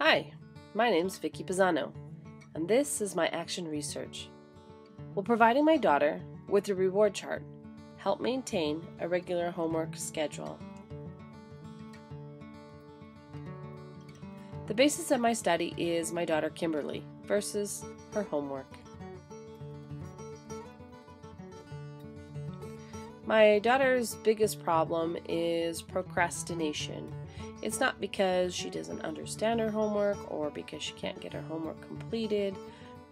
Hi, my name's Vicki Pizano, and this is my action research. Will providing my daughter with a reward chart help maintain a regular homework schedule? The basis of my study is my daughter Kimberly versus her homework. My daughter's biggest problem is procrastination. It's not because she doesn't understand her homework or because she can't get her homework completed,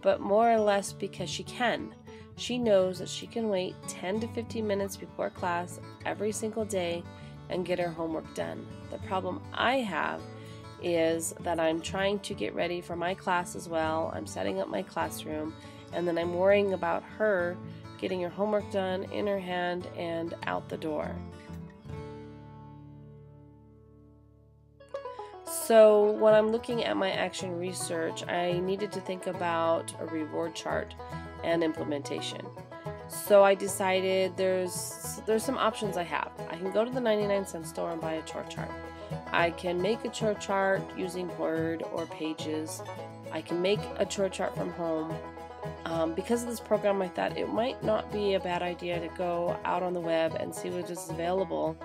but more or less because she can. She knows that she can wait 10 to 15 minutes before class every single day and get her homework done. The problem I have is that I'm trying to get ready for my class as well. I'm setting up my classroom, and then I'm worrying about her getting her homework done in her hand and out the door. So when I'm looking at my action research, I needed to think about a reward chart and implementation. So I decided there's some options I have. I can go to the 99-cent store and buy a chore chart. I can make a chore chart using Word or Pages. I can make a chore chart from home. Because of this program, I thought it might not be a bad idea to go out on the web and see what is available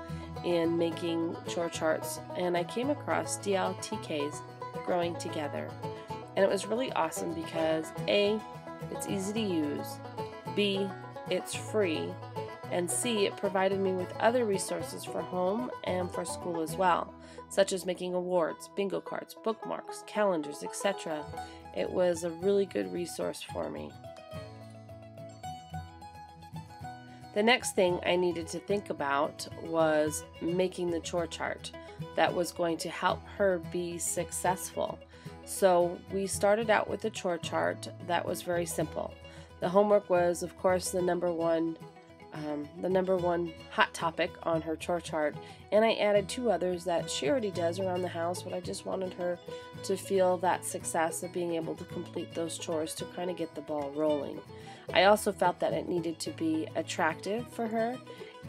in making chore charts. And I came across DLTKs growing together. And it was really awesome because A, it's easy to use, B, it's free, and C, it provided me with other resources for home and for school as well, such as making awards, bingo cards, bookmarks, calendars, etc. It was a really good resource for me. The next thing I needed to think about was making the chore chart that was going to help her be successful. So we started out with a chore chart that was very simple. The homework was, of course, the number one hot topic on her chore chart, and I added two others that she already does around the house, but I just wanted her to feel that success of being able to complete those chores to kind of get the ball rolling. I also felt that it needed to be attractive for her,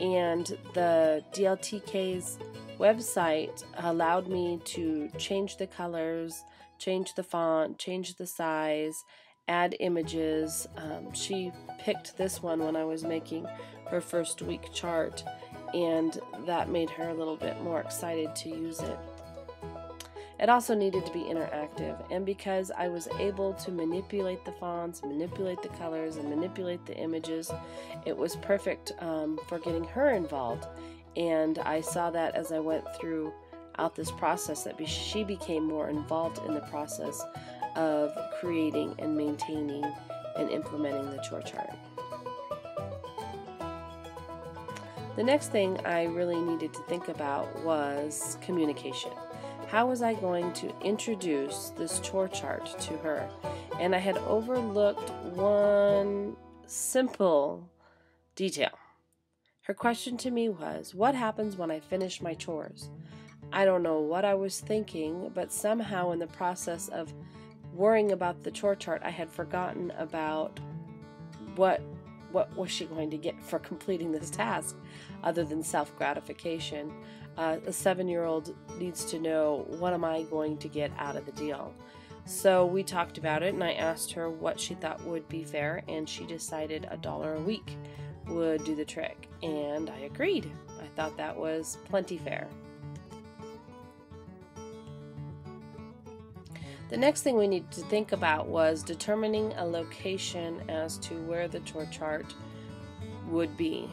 and the DLTK's website allowed me to change the colors, change the font, change the size, add images. She picked this one when I was making her first week chart, and that made her a little bit more excited to use it. It also needed to be interactive, and because I was able to manipulate the fonts, manipulate the colors, and manipulate the images, it was perfect for getting her involved. And I saw that as I went throughout this process that she became more involved in the process of creating and maintaining and implementing the chore chart. The next thing I really needed to think about was communication. How was I going to introduce this chore chart to her? And I had overlooked one simple detail. Her question to me was, what happens when I finish my chores? I don't know what I was thinking, but somehow in the process of worrying about the chore chart, I had forgotten about what was she going to get for completing this task other than self-gratification. A 7-year-old needs to know, what am I going to get out of the deal? So we talked about it, and I asked her what she thought would be fair, and she decided $1 a week would do the trick, and I agreed. I thought that was plenty fair. The next thing we needed to think about was determining a location as to where the chore chart would be.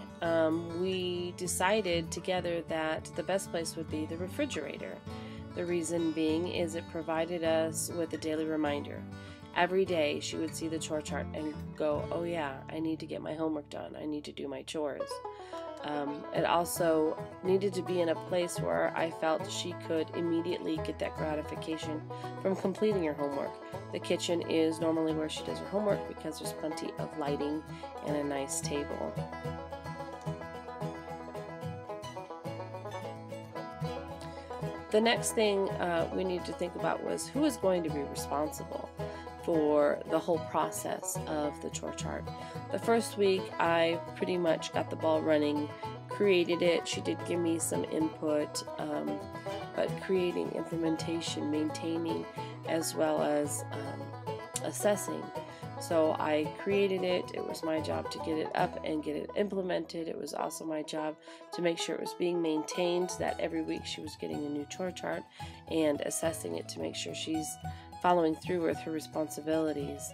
We decided together that the best place would be the refrigerator. The reason being is it provided us with a daily reminder. Every day she would see the chore chart and go, oh yeah, I need to get my homework done. I need to do my chores. It also needed to be in a place where I felt she could immediately get that gratification from completing her homework. The kitchen is normally where she does her homework because there's plenty of lighting and a nice table. The next thing we needed to think about was who is going to be responsible for the whole process of the chore chart. The first week I pretty much got the ball running created it. She did give me some input, but creating, implementation, maintaining, as well as assessing. So I created it. It was my job to get it up and get it implemented. It was also my job to make sure it was being maintained, that every week she was getting a new chore chart, and assessing it to make sure she's following through with her responsibilities.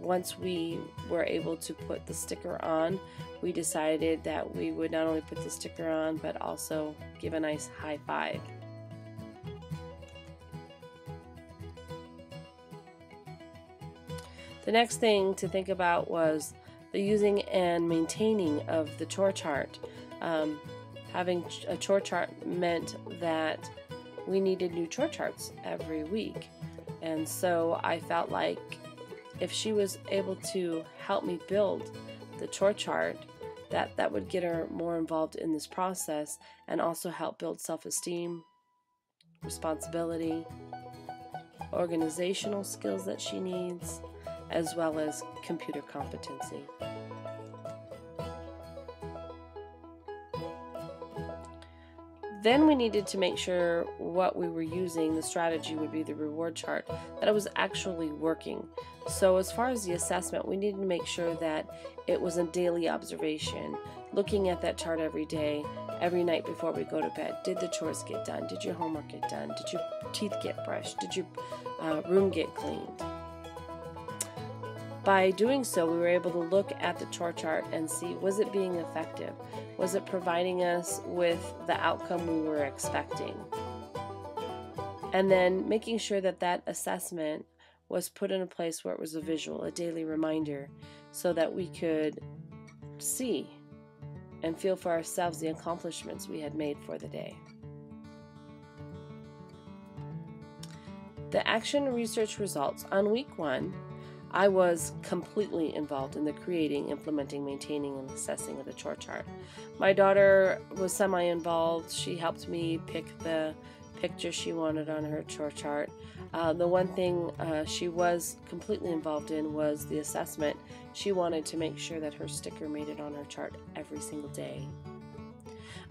Once we were able to put the sticker on, we decided that we would not only put the sticker on, but also give a nice high five. The next thing to think about was the using and maintaining of the chore chart. Having a chore chart meant that we needed new chore charts every week. And so I felt like if she was able to help me build the chore chart, that would get her more involved in this process, and also help build self-esteem, responsibility, organizational skills that she needs, as well as computer competency. Then we needed to make sure what we were using, the strategy would be the reward chart, that it was actually working. So as far as the assessment, we needed to make sure that it was a daily observation, looking at that chart every day, every night before we go to bed. Did the chores get done? Did your homework get done? Did your teeth get brushed? Did your room get cleaned? By doing so, we were able to look at the chore chart and see, was it being effective? Was it providing us with the outcome we were expecting? And then making sure that that assessment was put in a place where it was a visual, a daily reminder, so that we could see and feel for ourselves the accomplishments we had made for the day. The action research results. On week 1, I was completely involved in the creating, implementing, maintaining, and assessing of the chore chart. My daughter was semi-involved. She helped me pick the picture she wanted on her chore chart. The one thing she was completely involved in was the assessment. She wanted to make sure that her sticker made it on her chart every single day.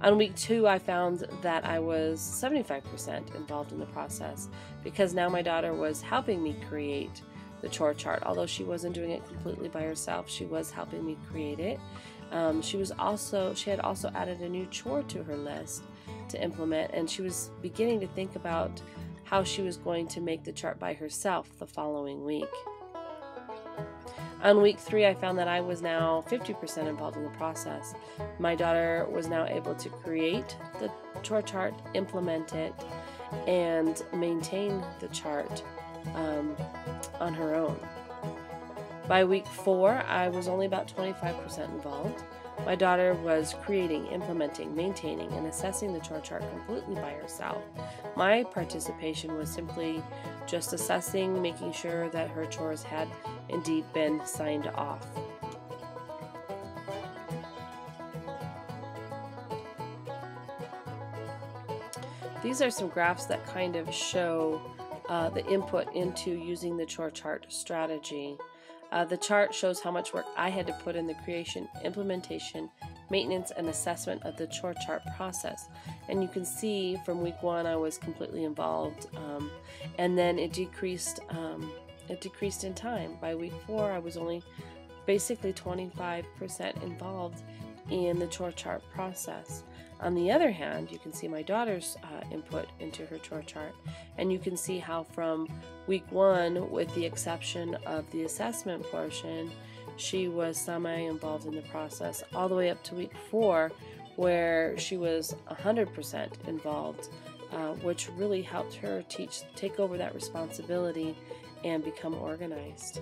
On week 2, I found that I was 75% involved in the process, because now my daughter was helping me create the chore chart. Although she wasn't doing it completely by herself, she was helping me create it. She had also added a new chore to her list to implement, and she was beginning to think about how she was going to make the chart by herself the following week. On week 3, I found that I was now 50% involved in the process. My daughter was now able to create the chore chart, implement it, and maintain the chart on her own. By week 4, I was only about 25% involved. My daughter was creating, implementing, maintaining, and assessing the chore chart completely by herself. My participation was simply just assessing, making sure that her chores had indeed been signed off. These are some graphs that kind of show the input into using the chore chart strategy. The chart shows how much work I had to put in the creation, implementation, maintenance, and assessment of the chore chart process. And you can see from week 1 I was completely involved, and then it decreased in time. By week 4 I was only basically 25% involved in the chore chart process. On the other hand, you can see my daughter's input into her chore chart, and you can see how from week 1, with the exception of the assessment portion, she was semi-involved in the process, all the way up to week 4, where she was 100% involved, which really helped her take over that responsibility and become organized.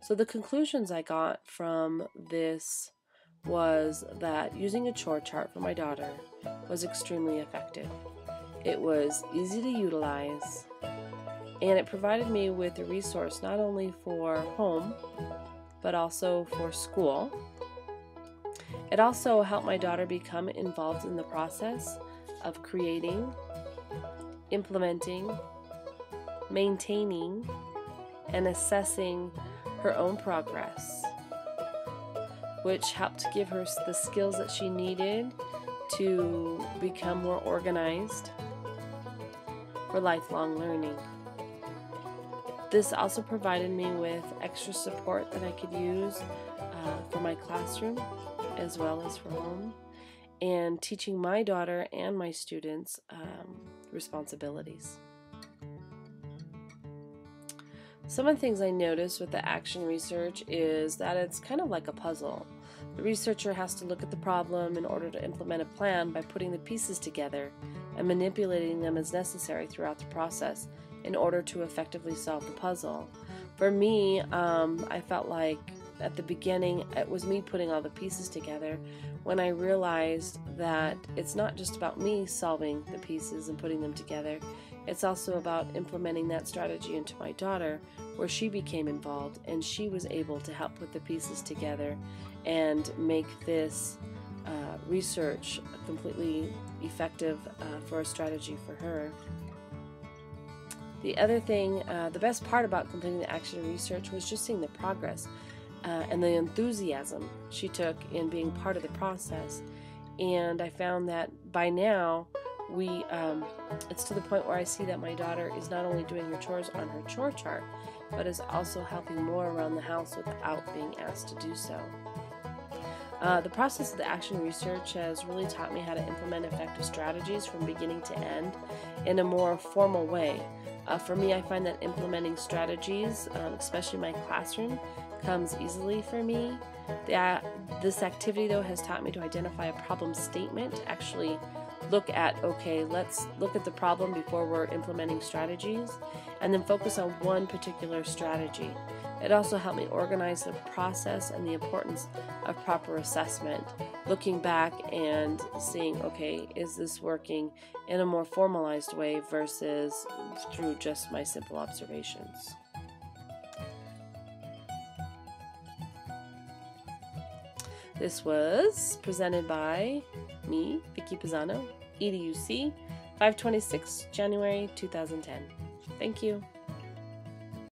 So the conclusions I got from this was that using a chore chart for my daughter was extremely effective. It was easy to utilize, and it provided me with a resource not only for home, but also for school. It also helped my daughter become involved in the process of creating, implementing, maintaining, and assessing her own progress. which helped give her the skills that she needed to become more organized for lifelong learning. This also provided me with extra support that I could use for my classroom as well as for home, and teaching my daughter and my students responsibilities. Some of the things I noticed with the action research is that it's kind of like a puzzle. The researcher has to look at the problem in order to implement a plan by putting the pieces together and manipulating them as necessary throughout the process in order to effectively solve the puzzle. For me, I felt like at the beginning it was me putting all the pieces together, when I realized that it's not just about me solving the pieces and putting them together, it's also about implementing that strategy into my daughter, where she became involved and she was able to help put the pieces together and make this research completely effective for a strategy for her. The other thing, the best part about completing the action research was just seeing the progress and the enthusiasm she took in being part of the process. And I found that by now, it's to the point where I see that my daughter is not only doing her chores on her chore chart, but is also helping more around the house without being asked to do so. The process of the action research has really taught me how to implement effective strategies from beginning to end in a more formal way. For me, I find that implementing strategies, especially in my classroom, comes easily for me. This activity, though, has taught me to identify a problem statement, to actually look at, okay, let's look at the problem before we're implementing strategies, and then focus on one particular strategy. It also helped me organize the process and the importance of proper assessment, looking back and seeing, okay, is this working in a more formalized way versus through just my simple observations. This was presented by me, Vicki Pizano, EDUC, 5/26, January 2010. Thank you.